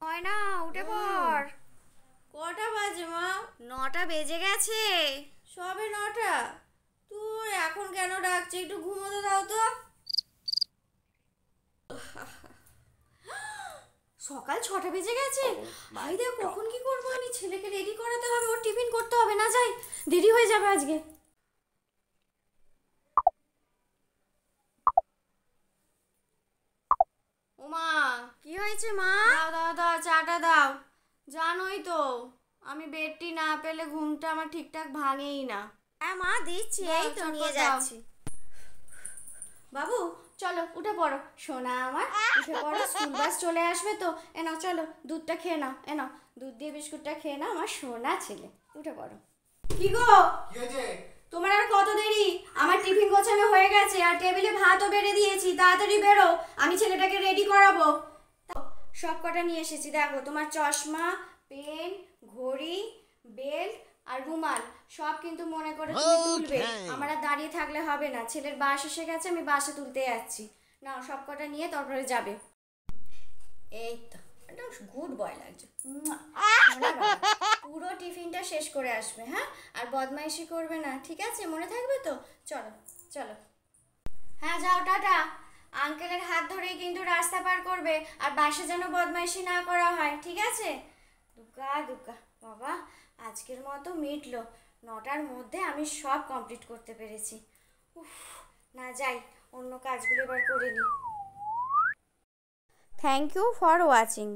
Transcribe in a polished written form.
ময়না উঠে পড়। কটা বাজে মা? 9টা বেজে গেছে। সবে 9টা? তুই এখন কেন ডাকছে? একটু ঘুমোতে দাও তো। সকাল 6টা বেজে গেছে। ভাই দেখ কখন কি করবো আমি। ছেলেকে রেডি করাতে হবে, ওর টিফিন করতে হবে। না যাই, দেরি হয়ে যাবে আজকে। ওমা, কি হয়েছে মা? দাও দাও দাও, চাটা দাও। জানোই তো আমি বেডটি না পেলে ঘুমটা আমার ঠিকঠাক ভাঙেই না। হ্যাঁ মা দিচ্ছি, দাও, এই তো চটপট নিয়ে দাও। যাচ্ছি। বাবু চলো উঠে পড়ো, সোনা আমার উঠে পড়ো, স্কুল বাস চলে আসবে তো। এ নাও চলো, দুধটা খেয়ে নাও। এ নাও, দুধ দিয়ে বিস্কুটটা খেয়ে নাও, আমার সোনা ছেলে। উঠে পড়ো। কি গো, কি হয়েছে? তোমার আর কত দেরি? আমার টিফিন গোছানো হয়ে গেছে আর টেবিলে ভাতও বেড়ে দিয়েছি। তাড়াতাড়ি বেরো, আমি ছেলেটাকে রেডি করাবো। সব কটা নিয়ে এসেছি, দেখো তোমার চশমা, পেন, ঘড়ি, বেল্ট আর রুমাল সব কিন্তু মনে করে তুমি তুলবে। আমার আর দাঁড়িয়ে থাকলে হবে না, ছেলের বাস এসে গেছে, আমি বাসে তুলতে যাচ্ছি। নাও সব কটা নিয়ে তারপরে যাবে। এই তো, এটা গুড বয় লাগছে। মুয়া। শোনা বাবা, পুরো টিফিনটা শেষ করে আসবে, হ্যাঁ? আর বদমাইশি করবে না, ঠিক আছে? মনে থাকবে তো? চলো চলো। হ্যাঁ যাও, টাটা। আঙ্কেলের হাত ধরেই কিন্তু রাস্তা পার করবে, আর বাসে যেন বদমাইশি না করা হয়, ঠিক আছে? দুকা দুকা বাবা, আজকের মতো মিটলো। 9টার মধ্যে আমি সব কমপ্লিট করতে পেরেছি। উফ, না যাই, অন্য কাজগুলো এবার করে নিই। Thank you for watching.